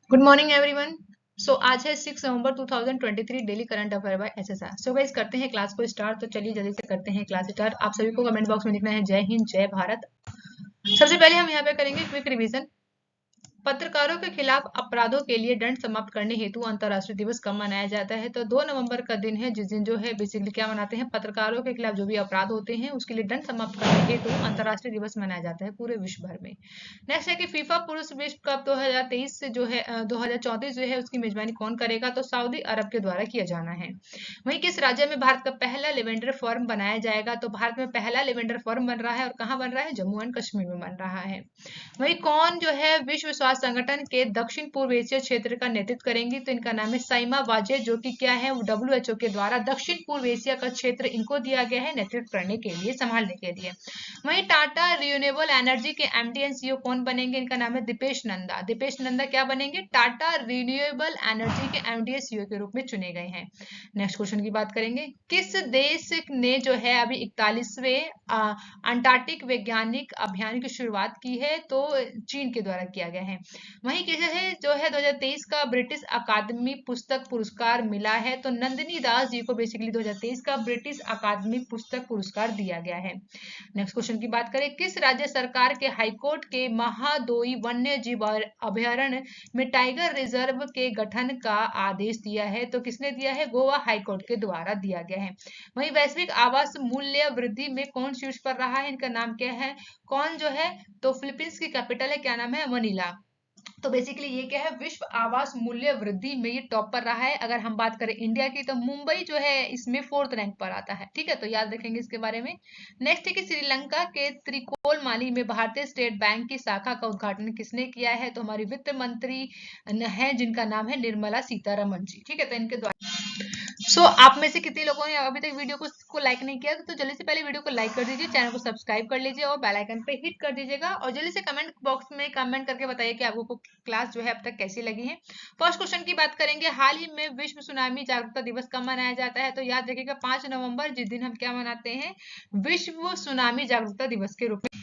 Good morning everyone. आज है 6 नवंबर 2023 daily current affair by SSR. Guys करते हैं क्लास को स्टार्ट। तो चलिए जल्दी से करते हैं क्लास स्टार्ट। आप सभी को कमेंट बॉक्स में लिखना है जय हिंद जय भारत। सबसे पहले हम यहाँ पे करेंगे क्विक रिवीजन। पत्रकारों के खिलाफ अपराधों के लिए दंड समाप्त करने हेतु अंतर्राष्ट्रीय दिवस कब मनाया जाता है? तो 2 नवंबर का दिन है, जिस दिन जो है बेसिकली क्या मनाते हैं, पत्रकारों के खिलाफ जो भी अपराध होते हैं उसके लिए दंड समाप्त करने हेतु अंतर्राष्ट्रीय दिवस मनाया जाता है पूरे विश्व भर में। नेक्स्ट है कि फीफा पुरुष विश्व कप 2023 से जो है 2034 जो है उसकी मेजबानी कौन करेगा? तो सऊदी अरब के द्वारा किया जाना है। वहीं किस राज्य में भारत का पहला लेवेंडर फॉर्म बनाया जाएगा? तो भारत में पहला लेवेंडर फॉर्म बन रहा है, और कहाँ बन रहा है? जम्मू एंड कश्मीर में बन रहा है। वही कौन जो है विश्व स्वास्थ्य संगठन के दक्षिण पूर्व एशिया क्षेत्र का नेतृत्व करेंगी? तो इनका नाम है साइमा वाजे, जो कि क्या है, WHO के द्वारा दक्षिण पूर्व एशिया का क्षेत्र इनको दिया गया है नेतृत्व करने के लिए, संभालने के लिए। वहीं टाटा रिन्यूएबल एनर्जी के MD एंड CEO कौन बनेंगे? इनका नाम है दीपेश नंदा। दीपेश नंदा क्या बनेंगे? टाटा रिन्यूएबल एनर्जी के MD एंड CEO के रूप में चुने गए हैं। नेक्स्ट क्वेश्चन की बात करेंगे। किस देश ने जो है अभी 41वें अंटार्कटिक वैज्ञानिक अभियान की शुरुआत की है? तो चीन के द्वारा किया गया है। वहीं किसे है जो है 2023 का ब्रिटिश अकादमी पुस्तक पुरस्कार मिला है? तो नंदिनी दास जी को बेसिकली 2023 का ब्रिटिश अकादमी पुस्तक पुरस्कार दिया गया है। नेक्स्ट क्वेश्चन की बात करें। किस राज्य सरकार के हाईकोर्ट के महादोई वन्य जीव अभयारण्य में टाइगर रिजर्व के गठन का आदेश दिया है? तो किसने दिया है? गोवा हाईकोर्ट के द्वारा दिया गया है। वहीं वैश्विक आवास मूल्य वृद्धि में कौन शीर्ष पर रहा है? इनका नाम क्या है? कौन जो है? तो फिलीपींस की कैपिटल है, क्या नाम है? मनीला। तो बेसिकली ये क्या है, विश्व आवास मूल्य वृद्धि में ये टॉप पर रहा है। अगर हम बात करें इंडिया की, तो मुंबई जो है इसमें 4th रैंक पर आता है। ठीक है, तो याद रखेंगे इसके बारे में। नेक्स्ट है कि श्रीलंका के त्रिकोलमाली में भारतीय स्टेट बैंक की शाखा का उद्घाटन किसने किया है? तो हमारी वित्त मंत्री है, जिनका नाम है निर्मला सीतारमण जी। ठीक है, तो इनके द्वारा आप में से कितने लोगों ने अभी तक वीडियो को लाइक नहीं किया? तो जल्दी से पहले वीडियो को लाइक कर दीजिए, चैनल को सब्सक्राइब कर लीजिए और बेल आइकन पे हिट कर दीजिएगा। और जल्दी से कमेंट बॉक्स में कमेंट करके बताइए कि आपको क्लास जो है अब तक कैसी लगी है। फर्स्ट क्वेश्चन की बात करेंगे। हाल ही में विश्व सुनामी जागरूकता दिवस कब मनाया जाता है? तो याद रखिएगा 5 नवंबर, जिस दिन हम क्या मनाते हैं? विश्व सुनामी जागरूकता दिवस के रूप में।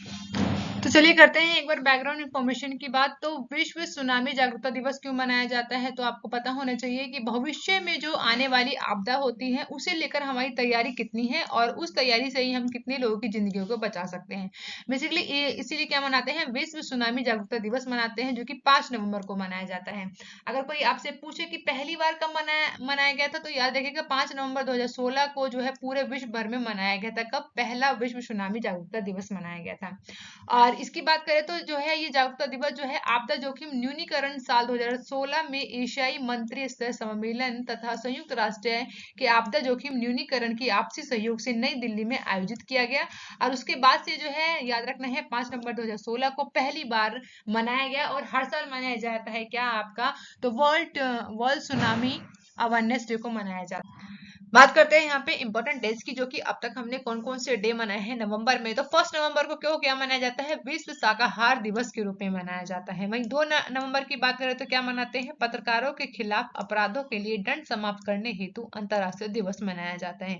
तो चलिए करते हैं एक बार बैकग्राउंड इंफॉर्मेशन की बात। तो विश्व सुनामी जागरूकता दिवस क्यों मनाया जाता है? तो आपको पता होना चाहिए कि भविष्य में जो आने वाली आपदा होती है उसे लेकर हमारी तैयारी कितनी है, और उस तैयारी से ही हम कितने लोगों की जिंदगियों को बचा सकते हैं। बेसिकली इसीलिए क्या मनाते हैं? विश्व सुनामी जागरूकता दिवस मनाते हैं, जो कि 5 नवंबर को मनाया जाता है। अगर कोई आपसे पूछे कि पहली बार कब मनाया गया था, तो याद रखिएगा 5 नवंबर 2016 को जो है पूरे विश्व भर में मनाया गया था। कब? पहला विश्व सुनामी जागरूकता दिवस मनाया गया था। और इसकी बात करें तो जो है ये जागरूकता दिवस जो है आपदा जोखिम न्यूनीकरण साल 2016 में एशियाई मंत्री स्तर सम्मेलन तथा संयुक्त राष्ट्र के आपदा जोखिम न्यूनीकरण की आपसी सहयोग से नई दिल्ली में आयोजित किया गया। और उसके बाद से जो है याद रखना है 5 नवंबर 2016 को पहली बार मनाया गया, और हर साल मनाया जाता है क्या आपका? तो वर्ल्ड सुनामी अवेयरनेस डे को मनाया जाता है। बात करते हैं यहाँ पे इंपॉर्टेंट डेज की, जो कि अब तक हमने कौन कौन से डे मनाए हैं नवंबर में। तो 1 नवंबर को क्यों क्या मनाया जाता है? विश्व शाकाहार दिवस के रूप में मनाया जाता है। वहीं 2 नवंबर की बात करें तो क्या मनाते हैं? पत्रकारों के खिलाफ अपराधों के लिए दंड समाप्त करने हेतु अंतर्राष्ट्रीय दिवस मनाया जाता है।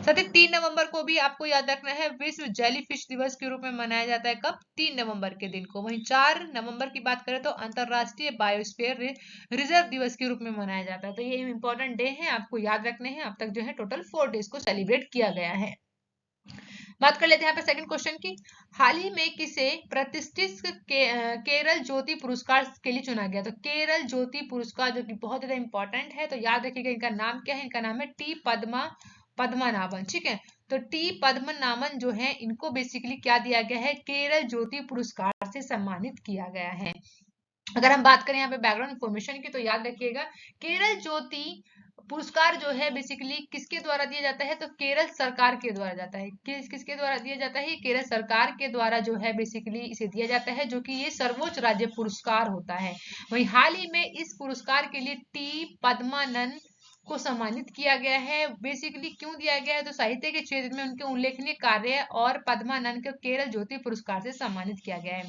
साथ ही 3 नवंबर को भी आपको याद रखना है विश्व जेलीफिश दिवस के रूप में मनाया जाता है। कब? 3 नवंबर के दिन को। वहीं 4 नवंबर की बात करें तो अंतर्राष्ट्रीय बायोस्फीयर रिजर्व दिवस के रूप में मनाया जाता है। तो ये इंपॉर्टेंट डे है, आपको याद रखने हैं। अब तक जो है टोटल 4 डेज को सेलिब्रेट किया गया है। बात कर लेते हैं यहाँ पे सेकंड क्वेश्चन की। हाल ही में किसे प्रतिष्ठित केरल ज्योति पुरस्कार के लिए चुना गया? तो केरल ज्योति पुरस्कार, जो कि बहुत ज्यादा इंपॉर्टेंट है, तो याद रखिएगा इनका नाम क्या है? इनका नाम है टी पद्मनाभन। ठीक है, तो टी पद्मनाभन जो है इनको बेसिकली क्या दिया गया है? केरल ज्योति पुरस्कार से सम्मानित किया गया है। अगर हम बात करें यहाँ पे बैकग्राउंड इंफॉर्मेशन की, तो याद रखिएगा केरल ज्योति पुरस्कार जो है बेसिकली किसके द्वारा दिया जाता है? तो केरल सरकार के द्वारा जाता है। किसके द्वारा दिया जाता है? केरल सरकार के द्वारा जो है बेसिकली इसे दिया जाता है, जो कि ये सर्वोच्च राज्य पुरस्कार होता है। वहीं हाल ही में इस पुरस्कार के लिए टी पद्मानंद को सम्मानित किया गया है। बेसिकली क्यों दिया गया है, तो साहित्य के क्षेत्र में उनके उल्लेखनीय कार्य और पद्मानंद को केरल ज्योति पुरस्कार से सम्मानित किया गया है।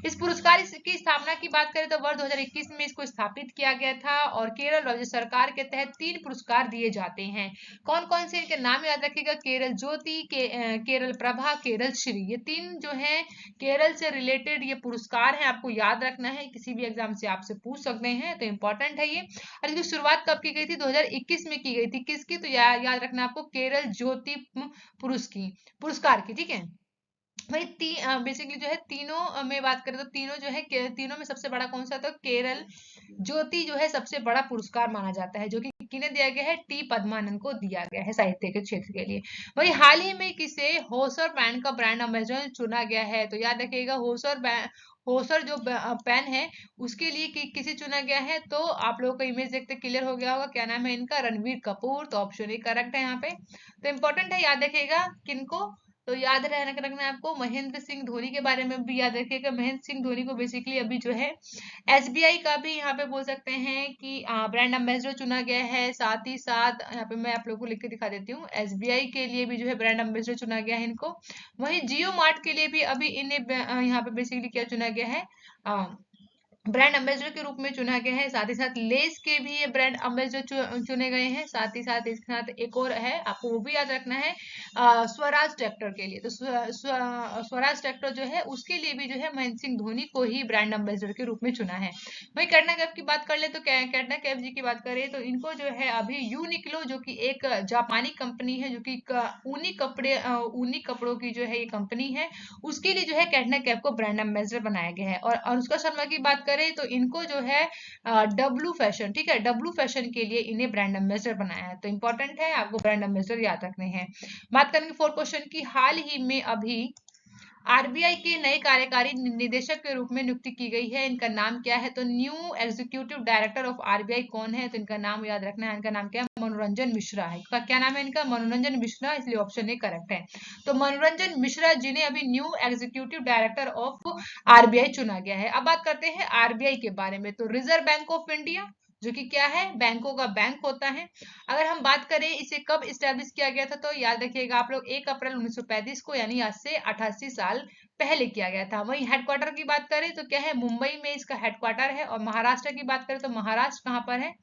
इस पुरस्कार की स्थापना की बात करें तो वर्ष 2021 में इसको स्थापित किया गया था और केरल राज्य सरकार के तहत 3 पुरस्कार दिए जाते हैं। कौन कौन से, इनके नाम याद रखिएगा, केरल ज्योति, केरल प्रभा, केरल श्री। ये 3 जो है केरल से रिलेटेड ये पुरस्कार है, आपको याद रखना है, किसी भी एग्जाम से आपसे पूछ सकते हैं, तो इंपॉर्टेंट है ये। और इसकी शुरुआत कब की गई थी, 2021 में की गई थी। किसकी, तो याद रखना आपको, केरल ज्योति पुरस्कार की, ठीक है। भाई बेसिकली जो है तीनों में बात करें तो तीनों जो है, तीनों में सबसे बड़ा कौन सा, तो केरल ज्योति जो है सबसे बड़ा पुरस्कार माना जाता है, जो कि किन्हें दिया गया है, टी पद्मानंद को दिया गया है साहित्य के क्षेत्र के लिए। वही हाल ही में किसे होसर पेन का ब्रांड एम्बेसडर चुना गया है, तो याद रखिएगा होसर जो पेन है उसके लिए किसे चुना गया है, तो आप लोगों को इमेज देखते क्लियर हो गया होगा, क्या नाम है इनका, रणवीर कपूर। तो ऑप्शन ही करेक्ट है यहाँ पे। तो इंपॉर्टेंट है, याद रखिएगा किनको, तो याद रखना है आपको, महेंद्र सिंह धोनी के बारे में भी याद रखिएगा। महेंद्र सिंह धोनी को बेसिकली अभी जो है एसबीआई का भी यहाँ पे बोल सकते हैं कि ब्रांड एम्बेसडर चुना गया है। साथ ही साथ यहाँ पे मैं आप लोगों को लिख के दिखा देती हूँ, एसबीआई के लिए भी जो है ब्रांड एम्बेसडर चुना गया है इनको। वहीं जियो मार्ट के लिए भी अभी इन्हें यहाँ पे बेसिकली क्या चुना गया है, ब्रांड एम्बेसडर के रूप में चुना गया है। साथ ही साथ लेस के भी ये ब्रांड एम्बेसडर चुने गए हैं। साथ ही साथ इसके साथ एक और है, आपको वो भी याद रखना है, स्वराज ट्रैक्टर के लिए। तो स्वराज ट्रैक्टर जो है उसके लिए भी जो है महेंद्र सिंह धोनी को ही ब्रांड एम्बेसडर के रूप में चुना है। वही कैटना कैफ की बात कर ले तो कैटना कैफ जी की बात करें तो इनको जो है अभी यूनिक्लो, जो कि एक जापानी कंपनी है, जो कि ऊनी कपड़ों की जो है ये कंपनी है, उसके लिए जो है कैटना कैफ को ब्रांड एम्बेसडर बनाया गया है। और अनुष्का शर्मा की बात करें तो इनको जो है डब्लू फैशन, ठीक है, डब्लू फैशन के लिए इन्हें ब्रांड एम्बेसडर बनाया है। तो इंपॉर्टेंट है, आपको ब्रांड एम्बेसडर याद रखने हैं। बात करेंगे 4 क्वेश्चन की। हाल ही में अभी आरबीआई के नए कार्यकारी निदेशक के रूप में नियुक्ति की गई है, इनका नाम क्या है, तो new executive director of RBI कौन है, तो इनका नाम याद रखना है, इनका नाम क्या है, मनोरंजन मिश्रा है। क्या नाम है इनका, मनोरंजन मिश्रा, इसलिए ऑप्शन ए करेक्ट है। तो मनोरंजन मिश्रा जिन्हें अभी new executive director of RBI चुना गया है। अब बात करते हैं आरबीआई के बारे में, तो रिजर्व बैंक ऑफ इंडिया, जो कि क्या है, बैंकों का बैंक होता है। अगर हम बात करें इसे कब स्टैब्लिश किया गया था, तो याद रखिएगा आप लोग 1 अप्रैल 1935 को, यानी आज से 88 साल पहले किया गया था। वहीं हेडक्वार्टर की बात करें तो क्या है, मुंबई में इसका हेडक्वार्टर है। और महाराष्ट्र की बात करें तो महाराष्ट्र कहाँ पर है,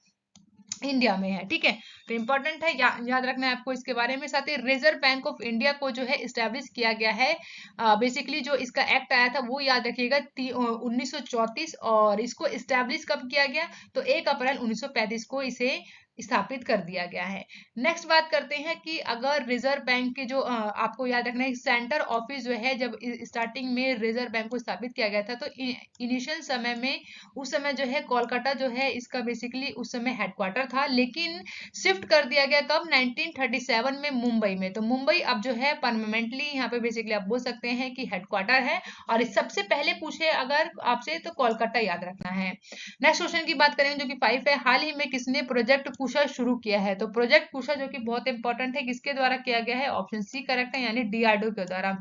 इंडिया में है, ठीक है। तो इंपॉर्टेंट है, याद रखना है आपको इसके बारे में। साथ ही रिजर्व बैंक ऑफ इंडिया को जो है इस्टेब्लिश किया गया है, बेसिकली जो इसका एक्ट आया था वो याद रखिएगा 1934, और इसको इस्टेब्लिश कब किया गया, तो 1 अप्रैल 1935 को इसे स्थापित कर दिया गया है। नेक्स्ट बात करते हैं कि अगर रिजर्व बैंक के जो आपको याद रखना है सेंटर ऑफिस जो है, जब स्टार्टिंग में रिजर्व बैंक को स्थापित किया गया था तो इनिशियल समय में उस समय जो है कोलकाता जो है इसका बेसिकली उस समय हेडक्वार्टर था, लेकिन शिफ्ट कर दिया गया कब, 1937 में मुंबई में। तो मुंबई अब जो है परमानेंटली यहाँ पे बेसिकली आप बोल सकते हैं कि हेडक्वार्टर है। और सबसे पहले पूछे अगर आपसे तो कोलकाता याद रखना है। नेक्स्ट क्वेश्चन की बात करेंगे जो कि 5 है, हाल ही में किसने प्रोजेक्ट कुशा शुरू किया है, तो प्रोजेक्ट कुशा जो कि बहुत इंपॉर्टेंट है, किसके द्वारा किया गया है, ऑप्शन सी करेक्ट है, यानी डीआरडीओ के द्वारा।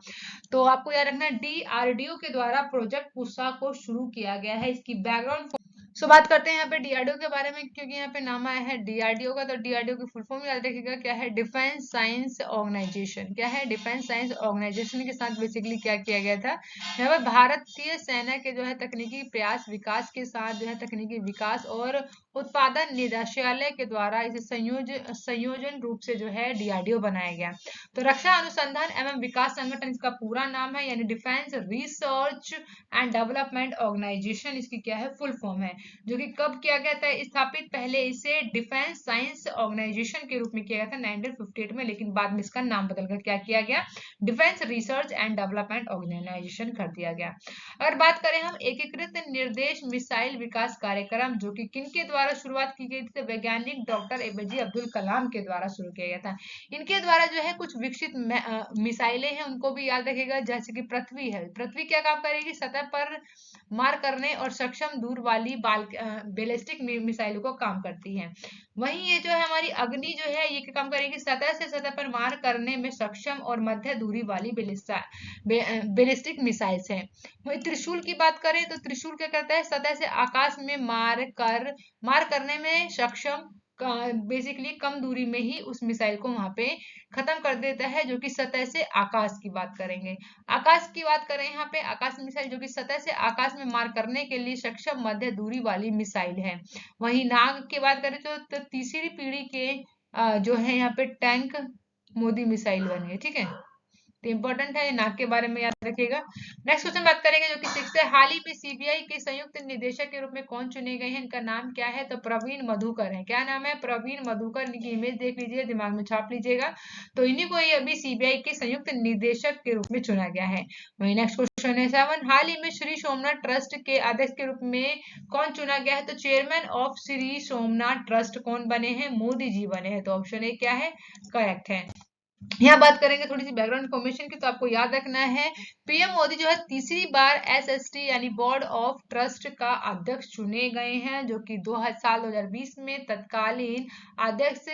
तो आपको याद रखना है डीआरडीओ के द्वारा प्रोजेक्ट कुशा को शुरू किया गया है। इसकी बैकग्राउंड बात करते हैं यहाँ पे डीआरडीओ के बारे में, क्योंकि यहाँ पे नाम आया है डीआरडीओ का। तो डीआरडीओ की फुल फॉर्म याद रखिएगा क्या है, डिफेंस साइंस ऑर्गेनाइजेशन। क्या है, डिफेंस साइंस ऑर्गेनाइजेशन के साथ बेसिकली क्या किया गया था, यहाँ पर भारतीय सेना के जो है तकनीकी प्रयास विकास के साथ जो है तकनीकी विकास और उत्पादन निदेशालय के द्वारा इसे संयोजन रूप से जो है डीआरडीओ बनाया गया। तो रक्षा अनुसंधान एवं विकास संगठन इसका पूरा नाम है, यानी defence research and development organisation इसकी क्या है, फुल फॉर्म है। जो कि कब किया गया था स्थापित, पहले इसे डिफेंस साइंस ऑर्गेनाइजेशन के रूप में किया गया था 1958 में, लेकिन बाद में इसका नाम बदलकर क्या किया गया, defence research and development organisation कर दिया गया। अगर बात करें हम एकीकृत निर्देश मिसाइल विकास कार्यक्रम, जो कि किनके द्वारा शुरुआत की गई थी, तो वैज्ञानिक डॉक्टर एपीजे अब्दुल कलाम के द्वारा शुरू किया गया था। इनके द्वारा जो है कुछ विकसित मिसाइलें हैं उनको भी याद रखिएगा, जैसे कि पृथ्वी है। पृथ्वी क्या काम करेगी, सतह पर मार करने और सक्षम दूर वाली बैलिस्टिक मिसाइलों को काम करती है। वहीं ये जो है हमारी अग्नि जो है ये क्या काम करेगी, सतह से सतह पर मार करने में सक्षम और मध्य दूरी वाली बैलिस्टिक मिसाइल्स है। वही त्रिशूल की बात करें तो त्रिशूल क्या करता है, सतह से आकाश में मार करने में सक्षम बेसिकली कम दूरी में ही उस मिसाइल को वहां पे खत्म कर देता है, जो कि सतह से आकाश की बात करेंगे। आकाश की बात करें यहाँ पे, आकाश मिसाइल जो कि सतह से आकाश में मार करने के लिए सक्षम मध्य दूरी वाली मिसाइल है। वहीं नाग की बात करें तो तीसरी पीढ़ी के जो है यहाँ पे टैंक मोदी मिसाइल बनी है, ठीक है। तो इंपॉर्टेंट है, नाक के बारे में याद रखिएगा। नेक्स्ट क्वेश्चन बात करेंगे जो कि 6 है। हाल ही में सीबीआई के संयुक्त निदेशक के रूप में कौन चुने गए हैं, इनका नाम क्या है? तो प्रवीण मधुकर है। क्या नाम है? प्रवीण मधुकर। इनकी इमेज देख लीजिए, दिमाग में छाप लीजिएगा। तो इन्हीं को ही अभी सीबीआई के संयुक्त निदेशक के रूप में चुना गया है। वही नेक्स्ट क्वेश्चन है 7। हाल ही में श्री सोमनाथ ट्रस्ट के अध्यक्ष के रूप में कौन चुना गया है? तो chairman of Shri Somnath trust कौन बने हैं? मोदी जी बने हैं। तो ऑप्शन ए क्या है? करेक्ट है। यहाँ बात करेंगे थोड़ी सी बैकग्राउंड इन्फॉर्मेशन की, तो आपको याद रखना है पीएम मोदी जो है तीसरी बार एसएसटी यानी बोर्ड ऑफ ट्रस्ट का अध्यक्ष चुने गए हैं, जो कि साल 2020 में तत्कालीन अध्यक्ष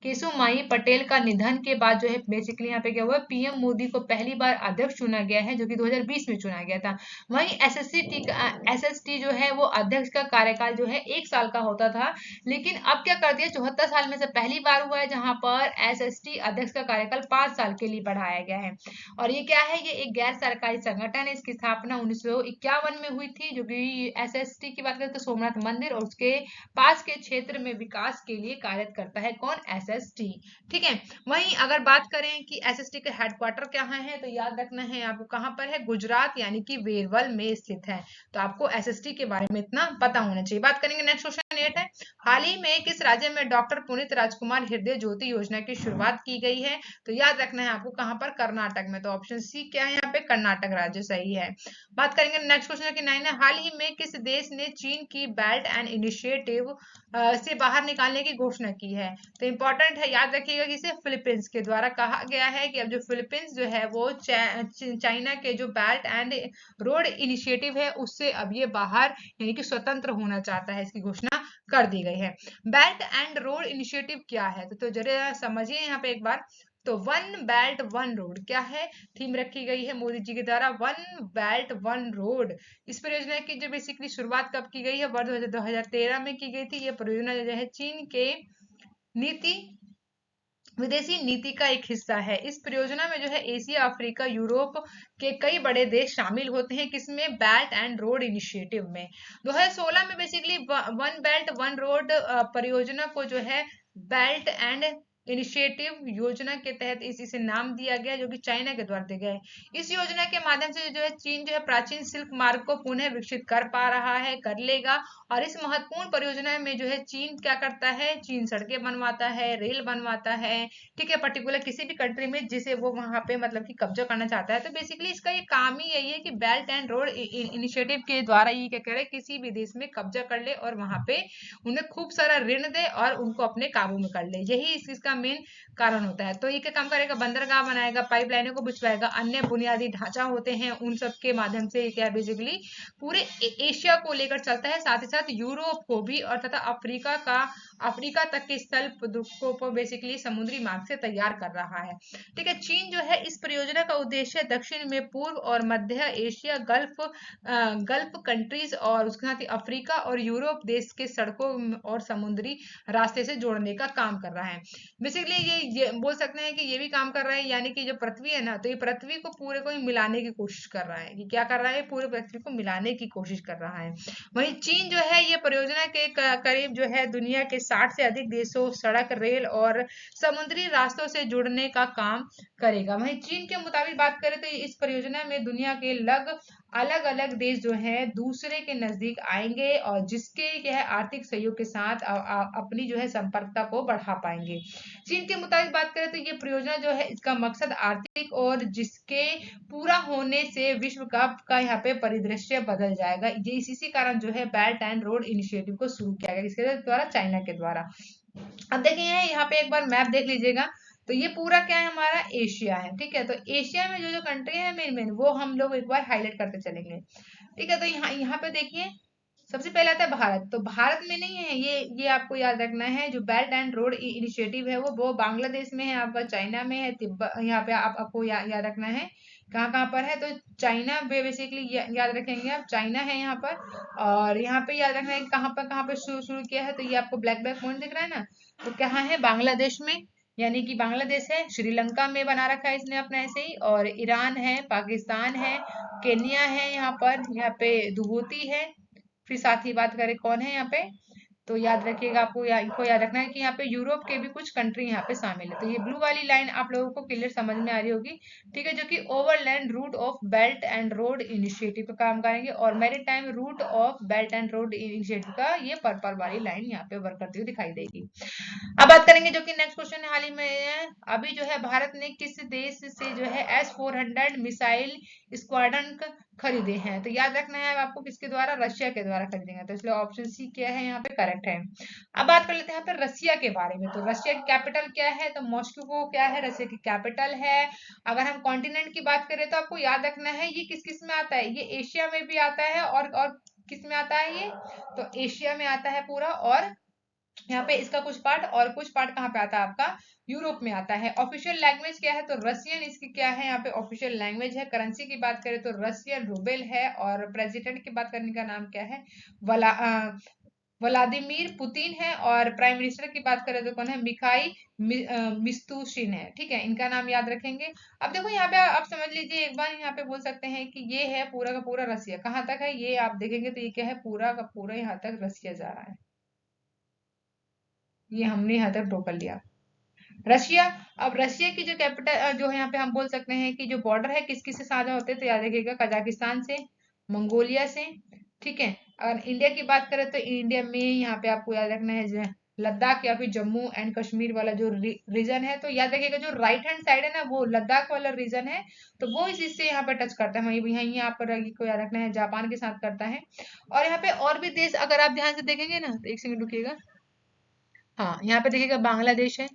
केशुमाई पटेल का निधन के बाद जो है बेसिकली यहाँ पे क्या हुआ, पीएम मोदी को पहली बार अध्यक्ष चुना गया है, जो कि 2020 में चुना गया था। वहीं एसएसटी जो है वो अध्यक्ष का कार्यकाल जो है 1 साल का होता था, लेकिन अब क्या कर दिया, 74 साल में से पहली बार हुआ है जहां पर एसएसटी अध्यक्ष का कार्यकाल 5 साल के लिए बढ़ाया गया है। और ये क्या है, ये एक गैर सरकारी संगठन है। इसकी स्थापना 1951 में हुई थी, जो कि एसएसटी की बात करें तो सोमनाथ मंदिर और उसके पास के क्षेत्र में विकास के लिए कार्य करता है। कौन? एसएसटी, ठीक है। वहीं अगर बात करें कि एसएसटी के हेडक्वार्टर कहाँ है, तो याद रखना है आपको कहाँ पर है, गुजरात यानी कि वेरवल में स्थित है। तो आपको एसएसटी के बारे में इतना पता होना चाहिए। बात करेंगे नेक्स्ट क्वेश्चन 8 है। हाल ही में किस राज्य में डॉक्टर पुनीत राजकुमार हृदय ज्योति योजना की शुरुआत की गई है? तो याद रखना है आपको कहाँ पर, कर्नाटक में। तो ऑप्शन सी क्या है यहाँ पे, कर्नाटक राज्य सही है। बात करेंगे नेक्स्ट क्वेश्चन की 9 है। हाल ही में किस देश ने चीन की बेल्ट एंड इनिशिएटिव से बाहर निकालने की घोषणा की है? तो इंपॉर्टेंट है, याद रखिएगा कि इसे फिलीपींस के द्वारा कहा गया है कि अब जो फिलीपींस जो है वो चाइना के जो बेल्ट एंड रोड इनिशिएटिव है उससे अब ये बाहर यानी कि स्वतंत्र होना चाहता है, इसकी घोषणा कर दी गई है। बेल्ट एंड रोड इनिशिएटिव क्या है, तो जरा समझिए यहाँ पे एक बार। तो वन बेल्ट वन रोड क्या है, थीम रखी गई है मोदी जी के द्वारा, वन बेल्ट वन रोड। इस परियोजना की जो बेसिकली शुरुआत कब की गई है, वर्ष 2013 में की गई थी। ये परियोजना जो है चीन के विदेशी नीति का एक हिस्सा है। इस परियोजना में जो है एशिया, अफ्रीका, यूरोप के कई बड़े देश शामिल होते हैं। किसमें? बेल्ट एंड रोड इनिशिएटिव में। 2016 में basically one belt one road परियोजना को जो है बेल्ट एंड इनिशिएटिव योजना के तहत इसे नाम दिया गया, जो कि चाइना के द्वारा दिया गया है। इस योजना के माध्यम से जो है चीन जो है प्राचीन सिल्क मार्ग को पुनः विकसित कर पा रहा है, कर लेगा। और इस महत्वपूर्ण परियोजना में जो है चीन क्या करता है, चीन सड़कें बनवाता है, रेल बनवाता है, ठीक है, पर्टिकुलर किसी भी कंट्री में जिसे वो वहां पे मतलब कि कब्जा करना चाहता है। तो बेसिकली इसका ये काम ही यही है कि बेल्ट एंड रोड इनिशिएटिव के द्वारा ये क्या करे, किसी भी देश में कब्जा कर ले और वहां पे उन्हें खूब सारा ऋण दे और उनको अपने काबू में कर ले। यही इसका मेन कारण होता है। तो ये क्या काम करेगा, बंदरगाह बनाएगा, पाइपलाइनों को बिछवाएगा, अन्य बुनियादी ढांचा होते हैं उन सब के माध्यम से क्या बेसिकली पूरे एशिया को लेकर चलता है, साथ ही साथ यूरोप को भी और तथा अफ्रीका तक के स्थल को बेसिकली समुद्री मार्ग से तैयार कर रहा है, ठीक है। चीन जो है इस परियोजना का उद्देश्य दक्षिण में पूर्व और मध्य एशिया, गल्फ कंट्रीज और उसके साथ ही अफ्रीका और यूरोप देश के सड़कों और समुद्री रास्ते से जोड़ने का काम कर रहा है। बेसिकली ये बोल सकते हैं कि ये भी काम कर रहा है, यानी कि जो पृथ्वी है ना, तो ये पृथ्वी को पूरे को ही मिलाने की कोशिश कर रहा है। कि क्या कर रहा है, पूरे पृथ्वी को मिलाने की कोशिश कर रहा है। वहीं चीन जो है ये परियोजना के करीब जो है दुनिया के 60 से अधिक देशों, सड़क, रेल और समुद्री रास्तों से जुड़ने का काम करेगा। वहीं चीन के मुताबिक बात करें तो इस परियोजना में दुनिया के अलग अलग देश जो है दूसरे के नजदीक आएंगे और जिसके क्या है आर्थिक सहयोग के साथ अपनी जो है संपर्कता को बढ़ा पाएंगे। चीन के मुताबिक बात करें तो ये परियोजना जो है इसका मकसद आर्थिक और जिसके पूरा होने से विश्व का यहाँ पे परिदृश्य बदल जाएगा। ये इसी कारण जो है बेल्ट एंड रोड इनिशिएटिव को शुरू किया गया, किसके द्वारा? चाइना के द्वारा। अब देखिए यहाँ पे एक बार मैप देख लीजिएगा। तो ये पूरा क्या है, हमारा एशिया है, ठीक है। तो एशिया में जो जो कंट्री है मेन वो हम लोग एक बार हाईलाइट करते चलेंगे, ठीक है। तो यहाँ पे देखिए सबसे पहले आता है भारत। तो भारत में नहीं है ये आपको याद रखना है। जो बेल्ट एंड रोड इनिशिएटिव है वो बांग्लादेश में है आपका, चाइना में है, तिब्बत, यहाँ पे आपको याद रखना है कहाँ कहाँ पर है, तो चाइना बेसिकली याद रखेंगे आप, चाइना है यहाँ पर। और यहाँ पे याद रखना है कि कहाँ पे शुरू शुरू किया है, तो ये आपको ब्लैक ब्लैक पॉइंट दिख रहा है ना, तो कहाँ है, बांग्लादेश में, यानी कि बांग्लादेश है, श्रीलंका में बना रखा है इसने अपना ऐसे ही, और ईरान है, पाकिस्तान है, केन्या है, यहाँ पे दुबूती है। फिर साथ ही बात करें कौन है यहाँ पे, तो याद रखिएगा, आपको इनको याद रखना है कि यहाँ पे यूरोप के भी कुछ कंट्री यहाँ पे शामिल है। तो ये ब्लू वाली लाइन आप लोगों को क्लियर समझ में आ रही होगी, ठीक है, जो कि overland route of belt and road initiative पे काम करेंगे, और maritime route of belt and road initiative का ये पर्पल वाली लाइन यहाँ पे वर्क करती हुई दिखाई देगी। अब बात करेंगे जो कि नेक्स्ट क्वेश्चन हाल ही में है, अभी जो है भारत ने किस देश से जो है S-400 मिसाइल स्क्वाड्रन खरीदे हैं, तो याद रखना है आपको किसके द्वारा, रशिया के द्वारा खरीदेंगे, तो इसलिए ऑप्शन सी क्या है यहाँ पे करेक्ट है। अब बात कर लेते हैं यहाँ पे रशिया के बारे में, तो रशिया की कैपिटल क्या है, तो मॉस्को क्या है, रशिया की कैपिटल है। अगर हम कॉन्टिनेंट की बात करें तो आपको याद रखना है ये किस किस में आता है, ये एशिया में भी आता है, और किस में आता है ये, तो एशिया में आता है पूरा, और यहाँ पे इसका कुछ पार्ट, और कुछ पार्ट कहाँ पे आता है आपका, यूरोप में आता है। ऑफिशियल लैंग्वेज क्या है, तो रशियन इसकी क्या है, यहाँ पे ऑफिशियल लैंग्वेज है। करेंसी की बात करें तो रशियन रूबेल है, और प्रेसिडेंट की बात करने का नाम क्या है, व्लादिमीर पुतिन है, और प्राइम मिनिस्टर की बात करें तो कौन है, मिस्तुशिन है, ठीक है, इनका नाम याद रखेंगे। अब देखो यहाँ पे आप समझ लीजिए, एक बार यहाँ पे बोल सकते हैं कि ये है पूरा का पूरा रसिया, कहाँ तक है ये आप देखेंगे तो ये क्या है, पूरा का पूरा यहाँ तक रसिया जा रहा है, ये हमने यहाँ तक ड्रॉ कर लिया। रशिया, अब रशिया की जो कैपिटल जो है यहाँ पे हम बोल सकते हैं कि जो बॉर्डर है किस किस से साझा होते हैं, तो याद रखिएगा कजाकिस्तान से, मंगोलिया से, ठीक है। अगर इंडिया की बात करें तो इंडिया में यहाँ पे आपको याद रखना है लद्दाख या फिर जम्मू एंड कश्मीर वाला जो रीजन है, तो याद रखिएगा जो राइट हैंड साइड है ना वो लद्दाख वाला रीजन है, तो वो इस इससे यहाँ पे टच करता है, वही यहाँ यहाँ पर को याद रखना है जापान के साथ करता है। और यहाँ पे और भी देश अगर आप ध्यान से देखेंगे ना, तो एक सेकंड रुकिएगा, हाँ यहाँ पे देखिएगा बांग्लादेश है,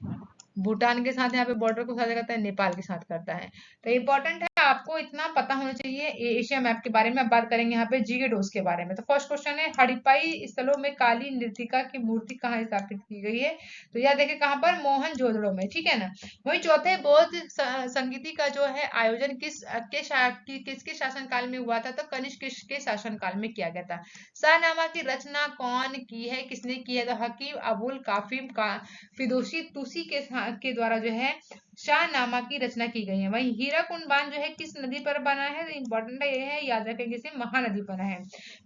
भूटान के साथ यहाँ पे बॉर्डर को साझा करता है, नेपाल के साथ करता है। तो इंपॉर्टेंट है, आपको इतना पता होना चाहिए एशिया मैप के बारे में। अब बात करेंगे यहाँ पे जीके डोस के बारे में, तो फर्स्ट क्वेश्चन है हड़प्पा स्थलों में काली नृतिका की मूर्ति कहाँ स्थापित की गई है, तो यह देखिए कहाँ पर, मोहनजोदड़ो में, ठीक है ना। वही चौथे बौद्ध संगीति का जो है आयोजन किसके शासन काल में हुआ था, तो कनिष्क के शासन काल में किया गया था। शाहनामा की रचना कौन की है, किसने की है, तो हकीम अबुल कासिम का फिदोसी तुसी के द्वारा जो है शाहनामा की रचना की गई है। वहीं हीराकुंड बांध जो है किस नदी पर बना है, तो इंपॉर्टेंट ये है, याद रखेंगे इसे, महानदी पर है।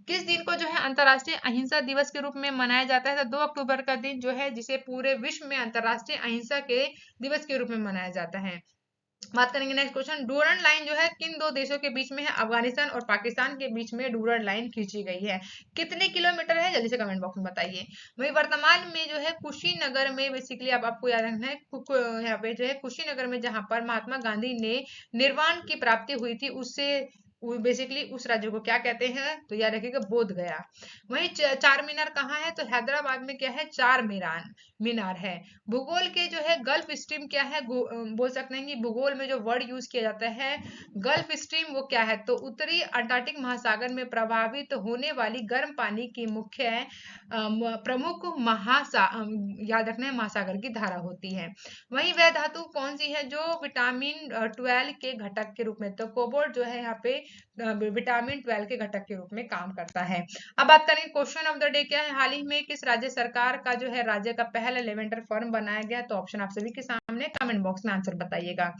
किस दिन को जो है अंतर्राष्ट्रीय अहिंसा दिवस के रूप में मनाया जाता है, तो 2 अक्टूबर का दिन जो है जिसे पूरे विश्व में अंतर्राष्ट्रीय अहिंसा के दिवस के रूप में मनाया जाता है। बात करेंगे नेक्स्ट क्वेश्चन, डूरन लाइन जो है किन दो देशों के बीच में है, अफगानिस्तान और पाकिस्तान के बीच में डूरन लाइन खींची गई है, कितने किलोमीटर है, जल्दी से कमेंट बॉक्स में बताइए। वही वर्तमान में जो है कुशीनगर में, बेसिकली अब आपको याद रखना है यहाँ पे जो है कुशीनगर में, जहां पर महात्मा गांधी ने निर्वाण की प्राप्ति हुई थी, उससे बेसिकली उस राज्य को क्या कहते हैं, तो याद रखिएगा बोध गया। वही चार मीनार कहाँ है, तो हैदराबाद में क्या है, चार मीनार है। भूगोल के जो है गल्फ स्ट्रीम क्या है, बोल सकते हैं कि भूगोल में जो वर्ड यूज किया जाता है गल्फ स्ट्रीम वो क्या है, तो उत्तरी अंटार्कटिक महासागर में प्रभावित होने वाली गर्म पानी की मुख्य प्रमुख याद रखना है महासागर की धारा होती है। वही वह धातु कौन सी है जो विटामिन 12 के घटक के रूप में, तो कोबाल्ट जो है यहाँ पे विटामिन 12 के घटक के रूप में काम करता है। अब बात करेंगे क्वेश्चन ऑफ द डे क्या है, हाल ही में किस राज्य सरकार का जो है राज्य का पहला लेवेंडर फॉर्म बनाया गया, तो ऑप्शन आप सभी के सामने कमेंट बॉक्स में आंसर बताइएगा,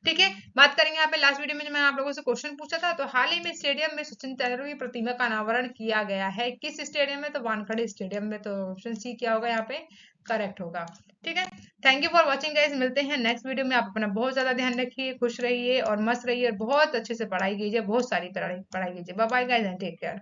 ठीक है। बात करेंगे यहाँ पे लास्ट वीडियो में जो मैंने आप लोगों से क्वेश्चन पूछा था, तो हाल ही में स्टेडियम में सचिन तेंदुलकर की प्रतिमा का अनावरण किया गया है, किस स्टेडियम में, तो वानखड़े स्टेडियम में, तो ऑप्शन सी क्या होगा यहाँ पे करेक्ट होगा, ठीक है। Thank you for watching guys, मिलते हैं नेक्स्ट वीडियो में। आप अपना बहुत ज्यादा ध्यान रखिए, खुश रहिए और मस्त रहिए, और बहुत अच्छे से पढ़ाई कीजिए, बहुत सारी पढ़ाई कीजिए। Bye bye guys and take care.